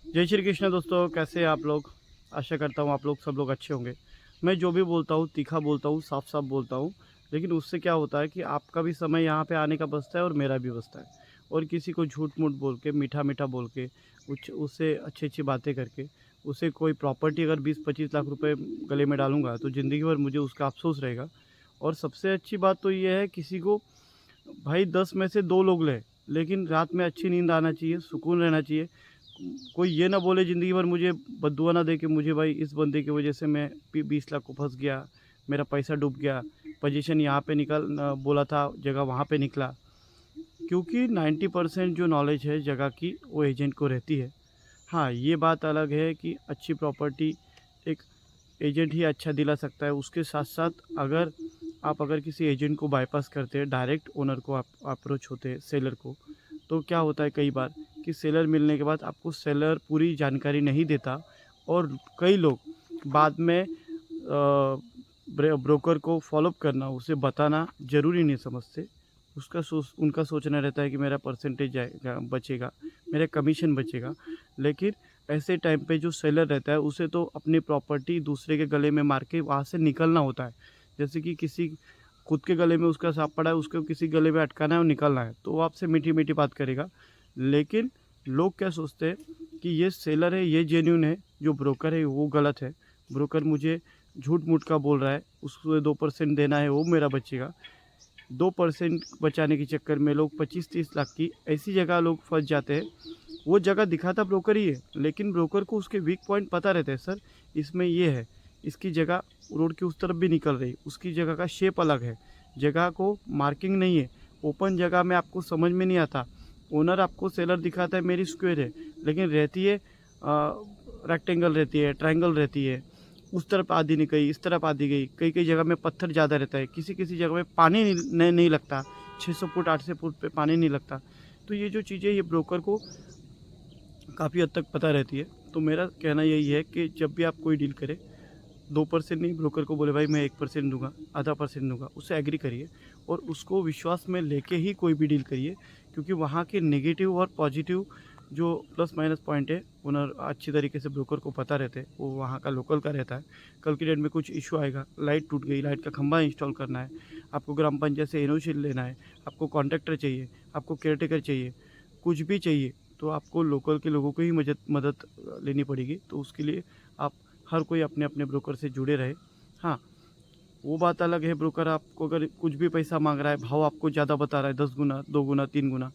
जय श्री कृष्ण दोस्तों, कैसे हैं आप लोग। आशा करता हूँ आप लोग सब लोग अच्छे होंगे। मैं जो भी बोलता हूँ तीखा बोलता हूँ, साफ साफ बोलता हूँ। लेकिन उससे क्या होता है कि आपका भी समय यहाँ पे आने का बचता है और मेरा भी बचता है। और किसी को झूठ मूठ बोल के, मीठा मीठा बोल के, कुछ उससे अच्छी अच्छी बातें करके, उसे कोई प्रॉपर्टी अगर 20-25 लाख रुपए गले में डालूंगा तो ज़िंदगी भर मुझे उसका अफसोस रहेगा। और सबसे अच्छी बात तो ये है, किसी को भाई 10 में से 2 लोग लें, लेकिन रात में अच्छी नींद आना चाहिए, सुकून रहना चाहिए। कोई ये ना बोले ज़िंदगी भर, मुझे बद्दुआ ना दे कि मुझे भाई इस बंदे की वजह से मैं 20 लाख को फंस गया, मेरा पैसा डूब गया, पोजीशन यहाँ पे निकल बोला था जगह वहाँ पे निकला। क्योंकि 90% जो नॉलेज है जगह की वो एजेंट को रहती है। हाँ, ये बात अलग है कि अच्छी प्रॉपर्टी एक एजेंट ही अच्छा दिला सकता है। उसके साथ साथ अगर किसी एजेंट को बाईपास करते हैं, डायरेक्ट ओनर को आप अप्रोच होते हैं, सेलर को, तो क्या होता है कई बार कि सेलर मिलने के बाद आपको सेलर पूरी जानकारी नहीं देता। और कई लोग बाद में ब्रोकर को फॉलोअप करना, उसे बताना ज़रूरी नहीं समझते। उनका सोचना रहता है कि मेरा परसेंटेज जाएगा, बचेगा, मेरा कमीशन बचेगा। लेकिन ऐसे टाइम पे जो सेलर रहता है उसे तो अपनी प्रॉपर्टी दूसरे के गले में मार के वहाँ से निकलना होता है। जैसे कि किसी खुद के गले में उसका सांप पड़ा है, उसको किसी गले में अटकाना है और निकलना है, तो वो आपसे मीठी मीठी बात करेगा। लेकिन लोग क्या सोचते हैं कि ये सेलर है, ये जेन्यून है, जो ब्रोकर है वो गलत है। ब्रोकर मुझे झूठ मूठ का बोल रहा है, उसको 2% देना है वो मेरा बचेगा। 2% बचाने के चक्कर में लोग 25-30 लाख की ऐसी जगह लोग फंस जाते हैं। वो जगह दिखाता ब्रोकर ही है, लेकिन ब्रोकर को उसके वीक पॉइंट पता रहते हैं। सर, इसमें ये है, इसकी जगह रोड की उस तरफ भी निकल रही, उसकी जगह का शेप अलग है, जगह को मार्किंग नहीं है, ओपन जगह में आपको समझ में नहीं आता। ओनर आपको सेलर दिखाता है मेरी स्क्वायर है, लेकिन रहती है रेक्टेंगल, रहती है ट्रायंगल, रहती है उस तरफ आधी नहीं गई, इस तरफ आधी गई। कई कई जगह में पत्थर ज़्यादा रहता है, किसी किसी जगह में पानी नहीं लगता, 600 फुट 800 फुट पे पानी नहीं लगता। तो ये जो चीज़ें ये ब्रोकर को काफ़ी हद तक पता रहती है। तो मेरा कहना यही है कि जब भी आप कोई डील करें, 2% नहीं, ब्रोकर को बोले भाई मैं 1% दूंगा, आधा परसेंट दूंगा, उससे एग्री करिए और उसको विश्वास में लेके ही कोई भी डील करिए। क्योंकि वहाँ के नेगेटिव और पॉजिटिव जो प्लस माइनस पॉइंट है, उन्हें अच्छी तरीके से ब्रोकर को पता रहते हैं, वो वहाँ का लोकल का रहता है। कल की डेट में कुछ इशू आएगा, लाइट टूट गई, लाइट का खंभा इंस्टॉल करना है, आपको ग्राम पंचायत से एनओसी लेना है, आपको कॉन्ट्रैक्टर चाहिए, आपको केयरटेकर चाहिए, कुछ भी चाहिए, तो आपको लोकल के लोगों को ही मदद लेनी पड़ेगी। तो उसके लिए आप हर कोई अपने अपने ब्रोकर से जुड़े रहे। हाँ, वो बात अलग है, ब्रोकर आपको अगर कुछ भी पैसा मांग रहा है, भाव आपको ज़्यादा बता रहा है, 10 गुना, 2 गुना, 3 गुना,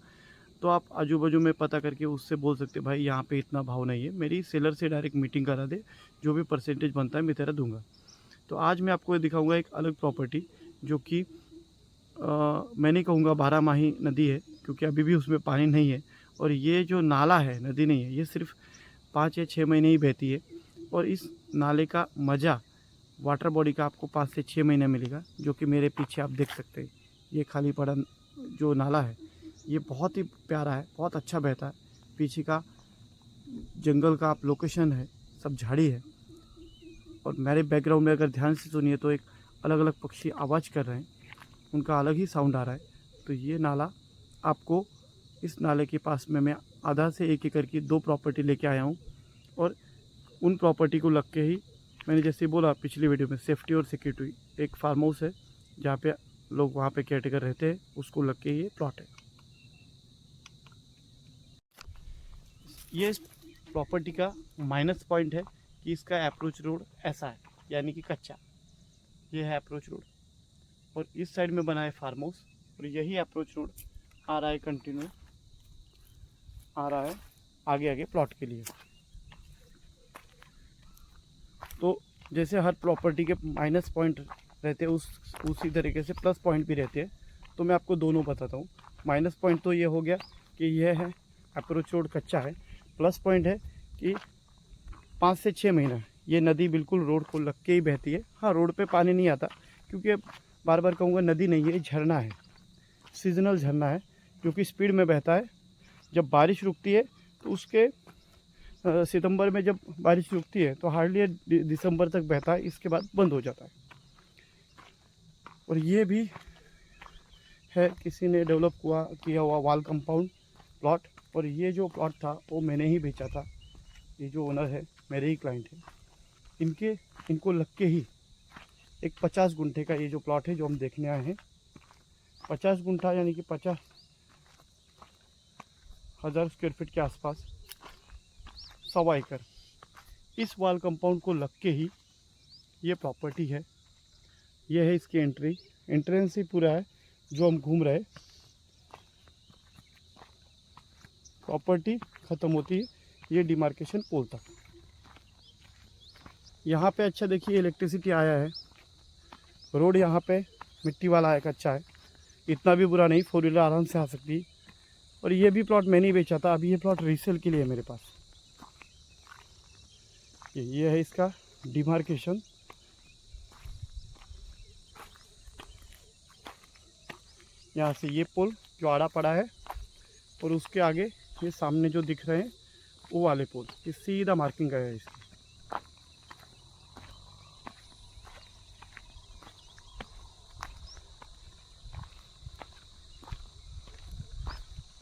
तो आप आजू बाजू में पता करके उससे बोल सकते भाई यहाँ पे इतना भाव नहीं है, मेरी सेलर से डायरेक्ट मीटिंग करा दे, जो भी परसेंटेज बनता है मैं तेरा दूंगा। तो आज मैं आपको दिखाऊंगा एक अलग प्रॉपर्टी, जो कि मैं नहीं कहूँगा 12 माही नदी है, क्योंकि अभी भी उसमें पानी नहीं है। और ये जो नाला है, नदी नहीं है, ये सिर्फ 5 या 6 महीने ही बहती है। और इस नाले का मज़ा, वाटर बॉडी का, आपको 5 से 6 महीने मिलेगा। जो कि मेरे पीछे आप देख सकते हैं, ये खाली पड़ा जो नाला है, ये बहुत ही प्यारा है, बहुत अच्छा बहता है। पीछे का जंगल का आप लोकेशन है, सब झाड़ी है। और मेरे बैकग्राउंड में अगर ध्यान से सुनिए तो एक अलग अलग पक्षी आवाज़ कर रहे हैं, उनका अलग ही साउंड आ रहा है। तो ये नाला आपको, इस नाले के पास में मैं आधा से 1 एकड़ की 2 प्रॉपर्टी लेके आया हूँ। और उन प्रॉपर्टी को लग के ही मैंने जैसे बोला पिछली वीडियो में, सेफ्टी और सिक्योरिटी, एक फार्म हाउस है जहाँ पे लोग वहाँ पे केयरटेकर रहते हैं, उसको लग के ये प्लॉट है। ये इस प्रॉपर्टी का माइनस पॉइंट है कि इसका अप्रोच रोड ऐसा है, यानी कि कच्चा। ये है अप्रोच रोड, और इस साइड में बना है फार्म हाउस, और यही अप्रोच रोड आ रहा है, कंटिन्यू आ रहा है आगे आगे प्लॉट के लिए। तो जैसे हर प्रॉपर्टी के माइनस पॉइंट रहते हैं, उसी तरीके से प्लस पॉइंट भी रहते हैं। तो मैं आपको दोनों बताता हूँ। माइनस पॉइंट तो ये हो गया कि यह है अप्रोच रोड कच्चा है। प्लस पॉइंट है कि 5 से 6 महीना ये नदी बिल्कुल रोड को लग के ही बहती है। हाँ, रोड पे पानी नहीं आता, क्योंकि बार बार कहूँगा नदी नहीं है, झरना है, सीजनल झरना है, जो कि स्पीड में बहता है। जब बारिश रुकती है तो उसके सितंबर में जब बारिश रुकती है तो हार्डली दिसंबर तक बहता है, इसके बाद बंद हो जाता है। और ये भी है किसी ने डेवलप किया हुआ वाल कंपाउंड प्लॉट। और ये जो प्लॉट था वो मैंने ही बेचा था, ये जो ओनर है मेरे ही क्लाइंट है, इनको लग के ही एक 50 गुंठे का ये जो प्लॉट है जो हम देखने आए हैं, 50 गुंठा यानी कि 50,000 स्क्वायर फीट के आसपास, 1.25 एकड़, इस वॉल कंपाउंड को लग के ही ये प्रॉपर्टी है। ये है इसकी एंट्रेंस ही पूरा है जो हम घूम रहे हैं। प्रॉपर्टी ख़त्म होती है ये डिमार्केशन पोल तक। यहाँ पे अच्छा देखिए इलेक्ट्रिसिटी आया है, रोड यहाँ पे मिट्टी वाला है, कच्चा है, इतना भी बुरा नहीं, 4 व्हीलर आराम से आ सकती है। और ये भी प्लॉट मैंने ही बेचा था, अभी ये प्लॉट रीसेल के लिए है मेरे पास। ये है इसका डिमार्केशन। यहाँ से ये पुल जो आड़ा पड़ा है और उसके आगे ये सामने जो दिख रहे हैं वो वाले पुल, ये सीधा मार्किंग गया है इसकी।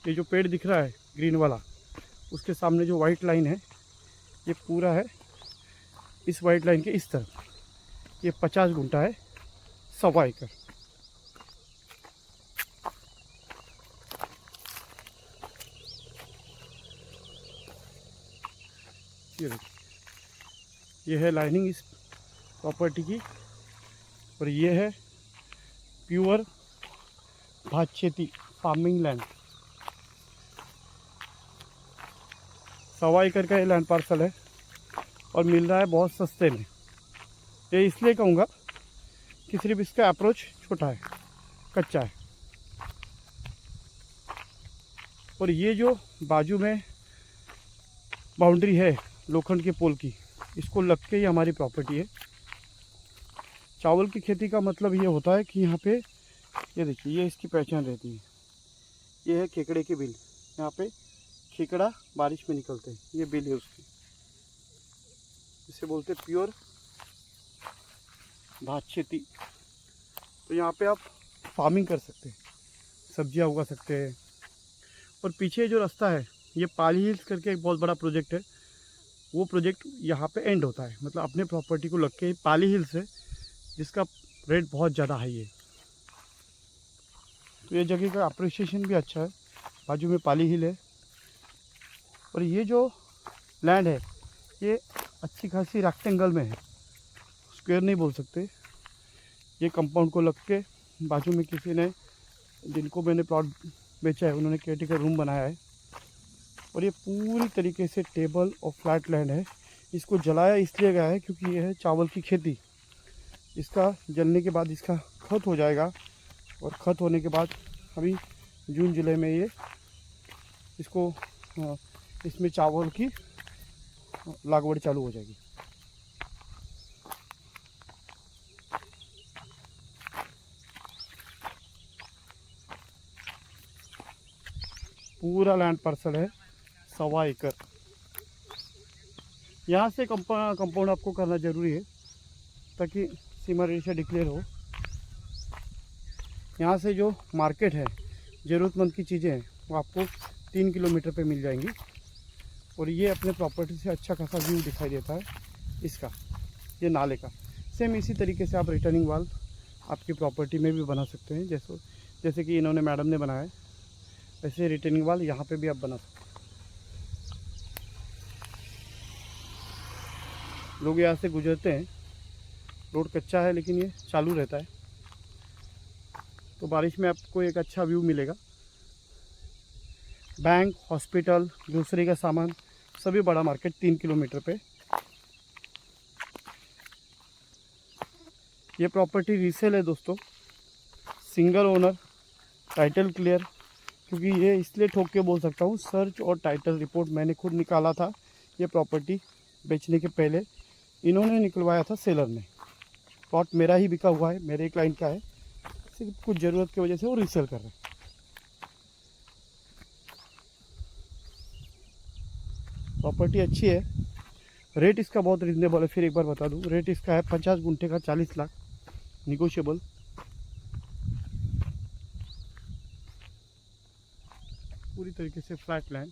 ये जो पेड़ दिख रहा है ग्रीन वाला, उसके सामने जो वाइट लाइन है ये पूरा है इस वाइट लाइन के इस तरफ। ये 50 गुंठा है, 1.25 एकड़। ये देखिए, ये है लाइनिंग इस प्रॉपर्टी की। और ये है प्योर भातशेती फार्मिंग लैंड। 1.25 एकड़ का ये लैंड पार्सल है और मिल रहा है बहुत सस्ते में। ये इसलिए कहूँगा कि सिर्फ इसका अप्रोच छोटा है, कच्चा है। और ये जो बाजू में बाउंड्री है लोखंड के पोल की, इसको लग के ही हमारी प्रॉपर्टी है। चावल की खेती का मतलब ये होता है कि यहाँ पे ये देखिए, ये इसकी पहचान रहती है। ये है केकड़े के बिल, यहाँ पे खेकड़ा बारिश में निकलते हैं, ये बिल है उसकी। इसे बोलते प्योर भातशेती। तो यहाँ पे आप फार्मिंग कर सकते हैं, सब्जियाँ उगा सकते हैं। और पीछे जो रास्ता है ये पाली हिल्स करके एक बहुत बड़ा प्रोजेक्ट है, वो प्रोजेक्ट यहाँ पे एंड होता है। मतलब अपने प्रॉपर्टी को लग के पाली हिल्स है जिसका रेट बहुत ज़्यादा हाई है। तो ये जगह का अप्रिसिएशन भी अच्छा है, बाजू में पाली हिल है। और ये जो लैंड है ये अच्छी खासी रेक्टेंगल में है, स्क्वायर नहीं बोल सकते। ये कंपाउंड को लग के बाजू में किसी ने, जिनको मैंने प्लॉट बेचा है, उन्होंने केयरटेकर रूम बनाया है। और ये पूरी तरीके से टेबल और फ्लैट लैंड है। इसको जलाया इसलिए गया है क्योंकि ये है चावल की खेती। इसका जलने के बाद इसका खत हो जाएगा और खत होने के बाद अभी जून जुलाई में ये इसको इसमें चावल की लागवड़ चालू हो जाएगी। पूरा लैंड पार्सल है 1.25 एकड़। यहाँ से कंपाउंड आपको करना ज़रूरी है ताकि सीमा रेशा डिक्लेयर हो। यहाँ से जो मार्केट है, ज़रूरतमंद की चीज़ें हैं, वो आपको 3 किलोमीटर पे मिल जाएंगी। और ये अपने प्रॉपर्टी से अच्छा खासा व्यू दिखाई देता है इसका, ये नाले का। सेम इसी तरीके से आप रिटर्निंग वाल आपकी प्रॉपर्टी में भी बना सकते हैं, जैसे कि इन्होंने मैडम ने बनाया है, ऐसे रिटर्निंग वाल यहाँ पे भी आप बना सकते हैं। लोग यहाँ से गुजरते हैं, रोड कच्चा है लेकिन ये चालू रहता है, तो बारिश में आपको एक अच्छा व्यू मिलेगा। बैंक, हॉस्पिटल, ग्रोसरी का सामान, सभी बड़ा मार्केट 3 किलोमीटर पे। ये प्रॉपर्टी रीसेल है दोस्तों, सिंगल ओनर, टाइटल क्लियर। क्योंकि ये इसलिए ठोक के बोल सकता हूँ, सर्च और टाइटल रिपोर्ट मैंने खुद निकाला था। ये प्रॉपर्टी बेचने के पहले इन्होंने निकलवाया था सेलर ने। प्लॉट मेरा ही बिका हुआ है, मेरे क्लाइंट का है, सिर्फ कुछ ज़रूरत की वजह से वो रीसेल कर रहे हैं। प्रॉपर्टी अच्छी है, रेट इसका बहुत रिजनेबल है। फिर एक बार बता दूं, रेट इसका है 50 गुंठे का 40 लाख, निगोशिएबल। पूरी तरीके से फ्लैट लैंड,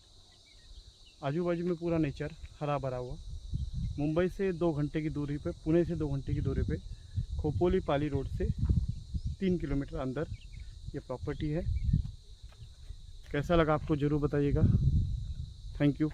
आजू बाजू में पूरा नेचर हरा भरा हुआ। मुंबई से 2 घंटे की दूरी पे, पुणे से 2 घंटे की दूरी पे, खोपोली पाली रोड से 3 किलोमीटर अंदर ये प्रॉपर्टी है। कैसा लगा आपको ज़रूर बताइएगा। Thank you.